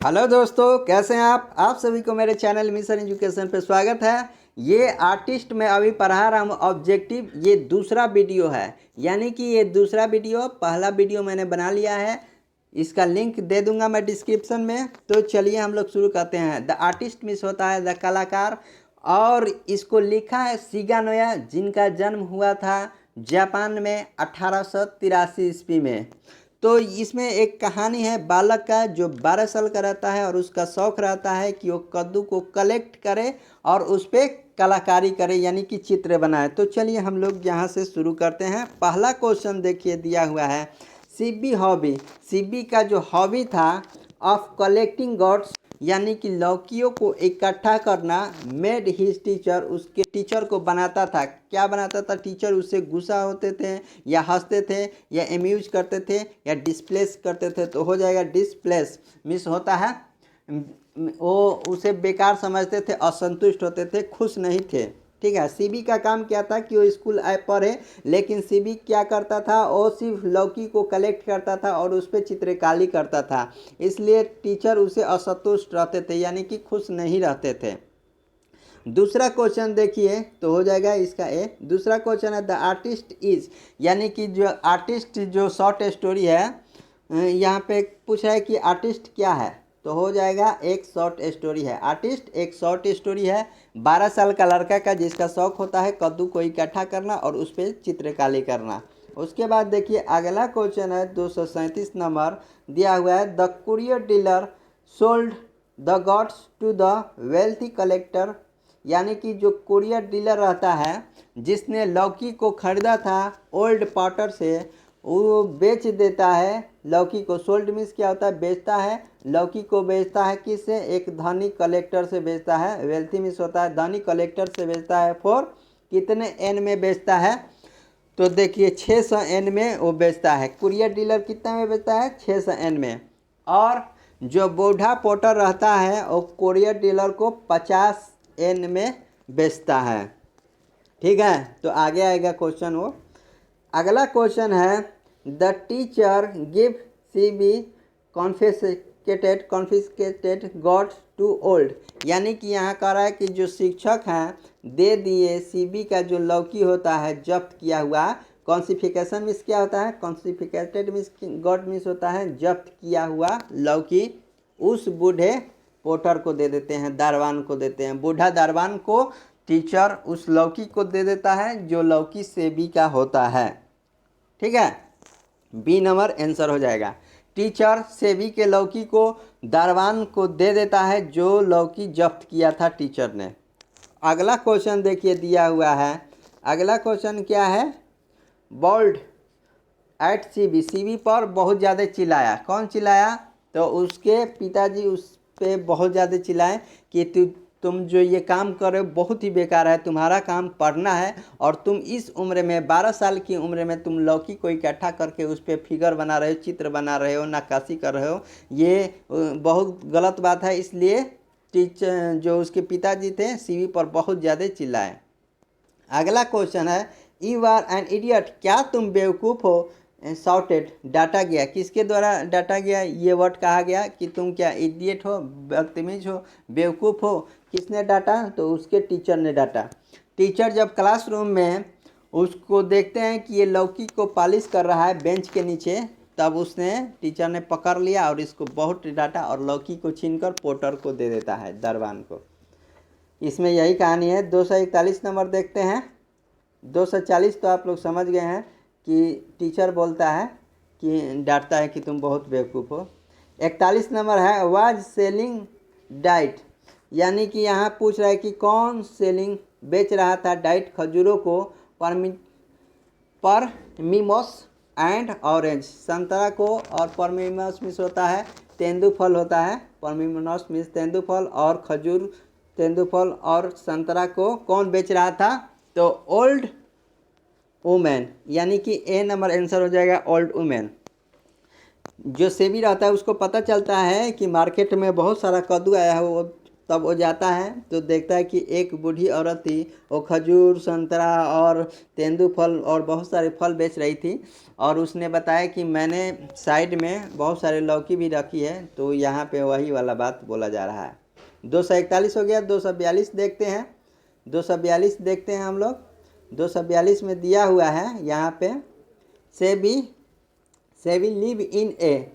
Hello दोस्तों, कैसे हैं आप सभी को मेरे चैनल मिशन एजुकेशन पे स्वागत है। ये आर्टिस्ट में अभी पढ़ा रहा हूँ ऑब्जेक्टिव, ये दूसरा वीडियो है। यानी कि ये दूसरा वीडियो, पहला वीडियो मैंने बना लिया है, इसका लिंक दे दूंगा मैं डिस्क्रिप्शन में। तो चलिए हम लोग शुरू करते हैं। द आर्टिस्ट मीन्स होता है द कलाकार, और इसको लिखा है शिगा नोया, जिनका जन्म हुआ था जापान में 1883 ईस्वी में। तो इसमें एक कहानी है बालक का जो 12 साल का रहता है और उसका शौक़ रहता है कि वो कद्दू को कलेक्ट करे और उस पर कलाकारी करे, यानी कि चित्र बनाए। तो चलिए हम लोग यहाँ से शुरू करते हैं। पहला क्वेश्चन देखिए दिया हुआ है, सीबी हॉबी। सीबी का जो हॉबी था ऑफ कलेक्टिंग गॉड्स, यानी कि लौकियों को इकट्ठा करना, मेड हिज टीचर, उसके टीचर को बनाता था। क्या बनाता था? टीचर उससे गुस्सा होते थे या हंसते थे या एम्यूज करते थे या डिस्प्लेस करते थे। तो हो जाएगा डिस्प्लेस। मिस होता है वो उसे बेकार समझते थे, असंतुष्ट होते थे, खुश नहीं थे। ठीक है। सीबी का काम क्या था कि वो स्कूल आए पढ़े, लेकिन सीबी क्या करता था, वो सिर्फ लौकी को कलेक्ट करता था और उस पर चित्रकारी करता था। इसलिए टीचर उसे असंतुष्ट रहते थे, यानी कि खुश नहीं रहते थे। दूसरा क्वेश्चन देखिए तो हो जाएगा इसका ए। दूसरा क्वेश्चन है द आर्टिस्ट इज, यानी कि जो आर्टिस्ट जो शॉर्ट स्टोरी है, यहाँ पे पूछा है कि आर्टिस्ट क्या है, तो हो जाएगा एक शॉर्ट स्टोरी है। आर्टिस्ट एक शॉर्ट स्टोरी है 12 साल का लड़का का, जिसका शौक होता है कद्दू को इकट्ठा करना और उस पर चित्रकारी करना। उसके बाद देखिए अगला क्वेश्चन है 237 नंबर दिया हुआ है, the courier dealer sold the gods to the wealthy collector, यानी कि जो कुरियर डीलर रहता है जिसने लौकी को खरीदा था ओल्ड पॉटर से, वो बेच देता है लौकी को। सोल्ड मीन्स क्या होता है? बेचता है। लौकी को बेचता है किससे? एक धनी कलेक्टर से बेचता है। वेल्थी मीन्स होता है धनी, कलेक्टर से बेचता है। फॉर कितने एन में बेचता है? तो देखिए 600 एन में वो बेचता है। कुरियर डीलर कितना में बेचता है? 600 एन में। और जो बूढ़ा पोटर रहता है वो कुरियर डीलर को 50 एन में बेचता है। ठीक है, तो आगे आएगा क्वेश्चन वो। अगला क्वेश्चन है द टीचर गिव सीबी कॉन्फिस्केटेड गॉड टू ओल्ड, यानी कि यहाँ कह रहा है कि जो शिक्षक हैं दे दिए सीबी का जो लौकी होता है जब्त किया हुआ। कॉन्सिफिकेशन मीन्स क्या होता है? कॉन्सिफिकेटेड मीन्स गॉड मीन्स होता है जब्त किया हुआ लौकी, उस बूढ़े पोटर को दे देते हैं, दरबान को देते हैं। बूढ़ा दरबान को टीचर उस लौकी को दे देता है जो लौकी सेबी का होता है। ठीक है, बी नंबर आंसर हो जाएगा। टीचर सेबी के लौकी को दरबान को दे देता है जो लौकी जब्त किया था टीचर ने। अगला क्वेश्चन देखिए दिया हुआ है। अगला क्वेश्चन क्या है? बोल्ड एट सीबी, सीबी पर बहुत ज़्यादा चिल्लाया। कौन चिल्लाया? तो उसके पिताजी उस पे बहुत ज़्यादा चिल्लाए कि तुम जो ये काम कर रहे हो बहुत ही बेकार है, तुम्हारा काम पढ़ना है और तुम इस उम्र में 12 साल की उम्र में तुम लौकी को इकट्ठा करके उस पर फिगर बना रहे हो, चित्र बना रहे हो, नक्काशी कर रहे हो, ये बहुत गलत बात है। इसलिए टीचर जो उसके पिताजी थे सीवी पर बहुत ज़्यादा चिल्लाए। अगला क्वेश्चन है यू आर एन इडियट, क्या तुम बेवकूफ़ हो? शॉर्टेड, डांटा गया। किसके द्वारा डांटा गया? ये वर्ड कहा गया कि तुम क्या इडियट हो, बदतमीज हो, बेवकूफ़ हो। किसने डांटा? तो उसके टीचर ने डांटा। टीचर जब क्लासरूम में उसको देखते हैं कि ये लौकी को पॉलिश कर रहा है बेंच के नीचे, तब उसने टीचर ने पकड़ लिया और इसको बहुत डांटा और लौकी को छीनकर पोटर को दे देता है, दरबान को। इसमें यही कहानी है। 241 नंबर देखते हैं। 240 तो आप लोग समझ गए हैं कि टीचर बोलता है कि डांटता है कि तुम बहुत बेवकूफ़ हो। 41 नंबर है वाज सेलिंग डाइट, यानी कि यहाँ पूछ रहा है कि कौन सेलिंग बेच रहा था डाइट, खजूरों को, परमिमोस एंड ऑरेंज, संतरा को, और परमिमोस मीन्स होता है तेंदुफल होता है। परमिमोस मीन्स तेंदुफल और खजूर तेंदुफल और संतरा को कौन बेच रहा था? तो ओल्ड वुमेन, यानी कि ए नंबर आंसर हो जाएगा ओल्ड वुमेन। जो सेबी रहता है उसको पता चलता है कि मार्केट में बहुत सारा कद्दू आया है, वो तब वो जाता है तो देखता है कि एक बूढ़ी औरत थी, वो खजूर, संतरा और तेंदूफल और बहुत सारे फल बेच रही थी। और उसने बताया कि मैंने साइड में बहुत सारे लौकी भी रखी है। तो यहाँ पे वही वाला बात बोला जा रहा है। 241 हो गया। 242 देखते हैं। 242 देखते हैं हम लोग। 242 में दिया हुआ है यहाँ पे, सेबी लिव इन ए,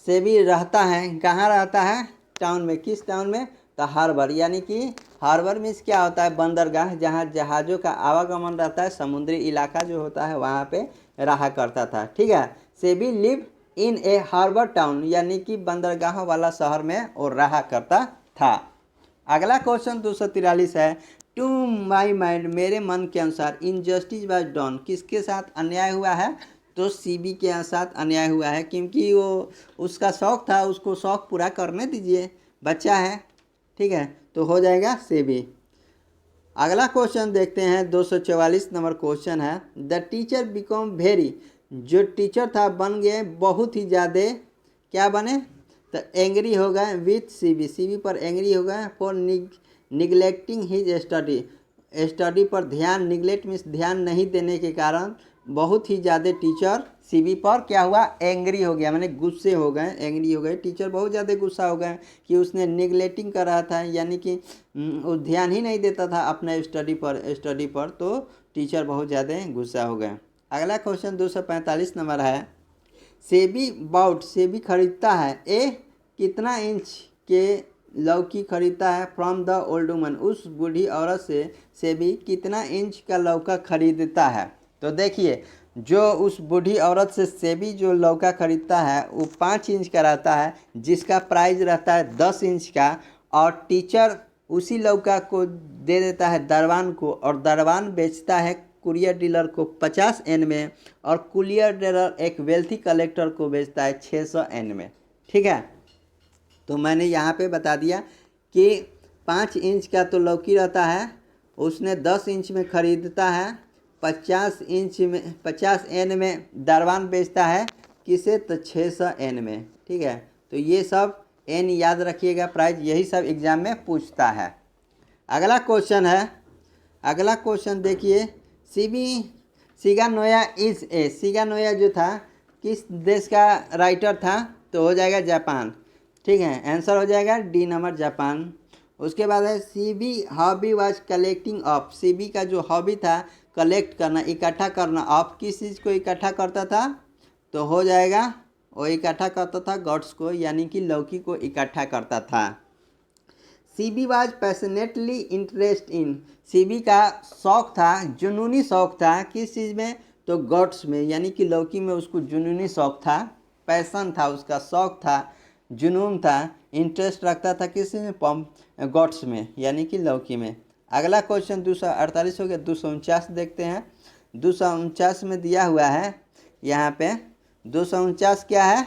सेबी रहता है, कहाँ रहता है? टाउन में। किस टाउन में? तो हार्बर, यानी कि हार्बर मीन्स क्या होता है? बंदरगाह, जहाँ जहाज़ों का आवागमन रहता है, समुद्री इलाका जो होता है वहाँ पे रहा करता था। ठीक है, Sebi live in a harbour town, यानी कि बंदरगाह वाला शहर में वो रहा करता था। अगला क्वेश्चन 243 है, टू माई माइंड, मेरे मन के अनुसार, इनजस्टिस वाज डन, किसके साथ अन्याय हुआ है? तो सीबी के साथ अन्याय हुआ है, क्योंकि वो उसका शौक था, उसको शौक पूरा करने दीजिए, बच्चा है। ठीक है, तो हो जाएगा सेबी। अगला क्वेश्चन देखते हैं। 244 नंबर क्वेश्चन है, द टीचर बिकम वेरी, जो टीचर था बन गए बहुत ही ज़्यादा, क्या बने? तो एंग्री हो गए विथ सीबी, सीबी पर एंग्री हो गए for neglecting his study, study पर ध्यान, निगलेक्ट मीन्स ध्यान नहीं देने के कारण बहुत ही ज़्यादा टीचर सीबी पर क्या हुआ? एंग्री हो गया, मैंने गुस्से हो गए, एंग्री हो गए। टीचर बहुत ज़्यादा गुस्सा हो गए कि उसने निगलेक्टिंग कर रहा था, यानी कि वो ध्यान ही नहीं देता था अपने स्टडी पर, तो टीचर बहुत ज़्यादा गुस्सा हो गए। अगला क्वेश्चन 245 नंबर है, सेबी बाउट, सेबी खरीदता है ए, कितना इंच के लौकी खरीदता है? फ्रॉम द ओल्ड वुमन, उस बूढ़ी औरत से सेबी कितना इंच का लौका खरीदता है? तो देखिए, जो उस बूढ़ी औरत से सेबी जो लौका खरीदता है वो 5 इंच का रहता है, जिसका प्राइस रहता है 10 इंच का। और टीचर उसी लौका को दे देता है दरवान को, और दरवान बेचता है कुरियर डीलर को 50 एन में, और कुरियर डीलर एक वेल्थी कलेक्टर को बेचता है 600 एन में। ठीक है, तो मैंने यहाँ पे बता दिया कि 5 इंच का तो लौकी रहता है, उसने 10 इंच में ख़रीदता है, 50 इंच में 50 एन में दरवान बेचता है किसे? तो 600 एन में। ठीक है, तो ये सब एन याद रखिएगा, प्राइस यही सब एग्जाम में पूछता है। अगला क्वेश्चन है, अगला क्वेश्चन देखिए, सिगानोया इज ए, सिगानोया जो था किस देश का राइटर था? तो हो जाएगा जापान। ठीक है, आंसर हो जाएगा डी नंबर, जापान। उसके बाद है, CB hobby was collecting of, CB का जो हॉबी था कलेक्ट करना, इकट्ठा करना, ऑफ किस चीज़ को इकट्ठा करता था? तो हो जाएगा वो इकट्ठा करता था गॉड्स को, यानी कि लौकी को इकट्ठा करता था। CB was passionately interest in, CB का शौक था, जुनूनी शौक था, किस चीज़ में? तो गॉड्स में, यानी कि लौकी में उसको जुनूनी शौक था, पैसन था, उसका शौक था, जुनून था, इंटरेस्ट रखता था किस में? गॉड्स में, यानी कि लौकी में। अगला क्वेश्चन 248 हो गया। 249 देखते हैं। 249 में दिया हुआ है यहाँ पे, 249 क्या है?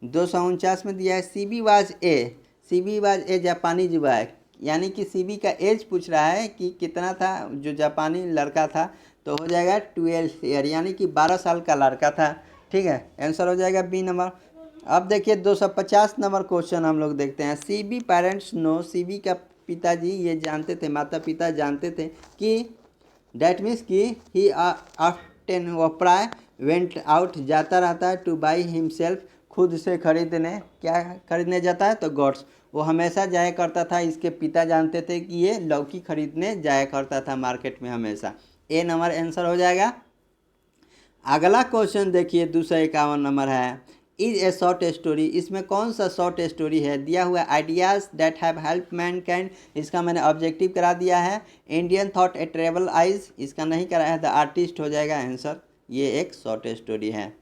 249 में दिया है, CB was a, CB was a जापानी जुबाक, यानी कि सीबी का एज पूछ रहा है कि कितना था जो जापानी लड़का था। तो हो जाएगा 12 ईयर, यानी कि 12 साल का लड़का था। ठीक है, आंसर हो जाएगा बी नंबर। अब देखिए 250 नंबर क्वेश्चन हम लोग देखते हैं, सीबी पेरेंट्स नो, सीबी का पिताजी ये जानते थे, माता पिता जानते थे कि डैट मीन्स कि ही ऑफ्टन, वो प्राय वेंट आउट, जाता रहता है, टू बाई हिमसेल्फ, खुद से खरीदने, क्या खरीदने जाता है? तो गॉड्स, वो हमेशा जाया करता था, इसके पिता जानते थे कि ये लौकी खरीदने जाया करता था मार्केट में हमेशा। ए नंबर आंसर हो जाएगा। अगला क्वेश्चन देखिए 251 नंबर है, इज ए शॉर्ट स्टोरी, इसमें कौन सा शॉर्ट स्टोरी है? दिया हुआ ideas that have help Mankind, इसका मैंने ऑब्जेक्टिव करा दिया है। Indian thought a travel eyes, इसका नहीं कराया है, द आर्टिस्ट हो जाएगा आंसर, ये एक शॉर्ट स्टोरी है।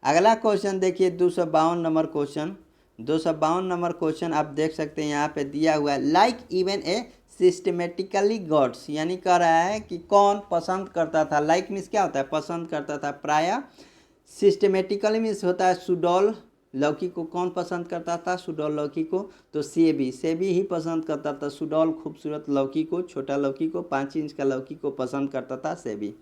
अगला क्वेश्चन देखिए 252 नंबर क्वेश्चन, 252 नंबर क्वेश्चन आप देख सकते हैं यहाँ पे दिया हुआ है, like even a systematically gods, यानी कह रहा है कि कौन पसंद करता था, लाइक मीन्स क्या होता है? पसंद करता था, प्राय। सिस्टमेटिकली मीन्स होता है सुडौल, लौकी को कौन पसंद करता था? सुडौल लौकी को। तो सेबी, सेबी ही पसंद करता था सुडौल खूबसूरत लौकी को, छोटा लौकी को, 5 इंच का लौकी को पसंद करता था सेबी।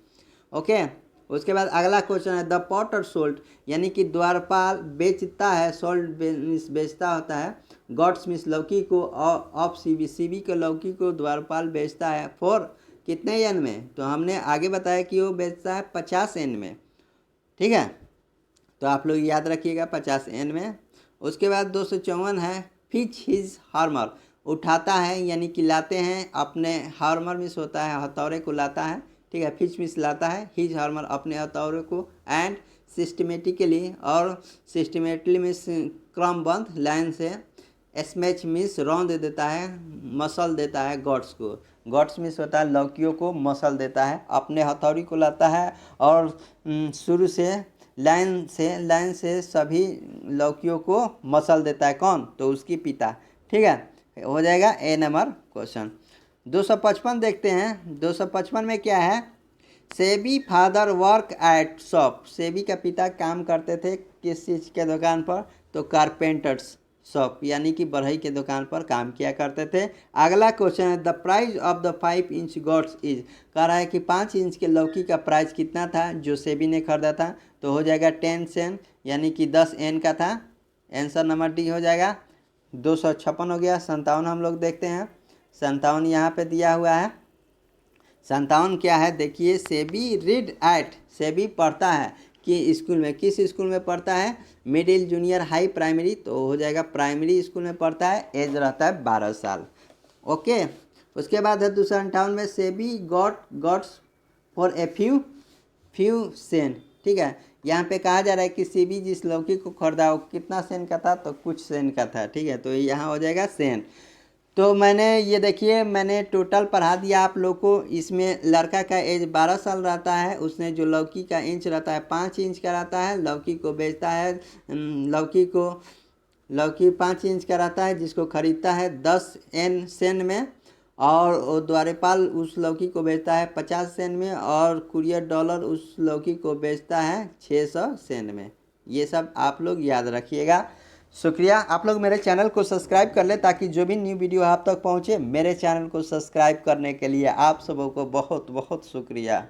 ओके, उसके बाद अगला क्वेश्चन है, द पॉटर सोल्ट, यानी कि द्वारपाल बेचता है, सोल्ट बेचता होता है, गॉड्स मिस लौकी को ऑफ सीबी को लौकी को द्वारपाल बेचता है फॉर कितने एन में, तो हमने आगे बताया कि वो बेचता है 50 एन में। ठीक है, तो आप लोग याद रखिएगा 50 एन में। उसके बाद 254 है फिच हिज हार्मर, उठाता है यानी कि लाते हैं अपने, हार्मर मिस होता है हथौड़े को लाता है। ठीक है, फिच मिस लाता है हिज हार्मर अपने हथौड़े को, एंड सिस्टमेटिकली और सिस्टमेटिकली मिस क्रमबद्ध लाइन से, स्मैच मिस रौंद देता है, मसल देता है गॉड्स को, गॉड्स मिस होता है लौकियों को मसल देता है, अपने हथौड़ी को लाता है और शुरू से लाइन से सभी लौकियों को मसल देता है। कौन, तो उसकी पिता। ठीक है, हो जाएगा ए नंबर क्वेश्चन। 255 देखते हैं। 255 में क्या है, SEBI father work at shop, SEBI का पिता काम करते थे किस चीज़ के दुकान पर, तो कारपेंटर्स शॉप यानी कि बढ़ई के दुकान पर काम किया करते थे। अगला क्वेश्चन है the price of the 5 inch God's is, कह रहा है कि 5 इंच के लौकी का प्राइस कितना था जो सेबी ने खरीदा था, तो हो जाएगा 10 सेंट यानी कि 10 एन का था। आंसर नंबर डी हो जाएगा। 256 हो गया। 57 हम लोग देखते हैं। 57 यहाँ पे दिया हुआ है। 57 क्या है देखिए, सेबी रीड एट, सेबी पढ़ता है कि स्कूल में, किस स्कूल में पढ़ता है, मिडिल जूनियर हाई प्राइमरी, तो हो जाएगा प्राइमरी स्कूल में पढ़ता है, एज रहता है 12 साल। ओके, उसके बाद है 258 में Sebi goats for a few cent. ठीक है, यहाँ पे कहा जा रहा है कि सेबी जिस लौकी को खरीदा वो कितना सेंट का था, तो कुछ सेंट का था। ठीक है, तो यहाँ हो जाएगा सेंट। तो मैंने ये देखिए मैंने टोटल पढ़ा दिया आप लोग को। इसमें लड़का का एज 12 साल रहता है, उसने जो लौकी का इंच रहता है 5 इंच का रहता है, लौकी को बेचता है, लौकी 5 इंच का रहता है जिसको खरीदता है 10 एन सेन में, और द्वारपाल उस लौकी को बेचता है 50 सेन में, और कुरियर डॉलर उस लौकी को बेचता है 600 सेन में। ये सब आप लोग याद रखिएगा। शुक्रिया। आप लोग मेरे चैनल को सब्सक्राइब कर लें ताकि जो भी न्यू वीडियो आप तक पहुंचे। मेरे चैनल को सब्सक्राइब करने के लिए आप सबों को बहुत बहुत शुक्रिया।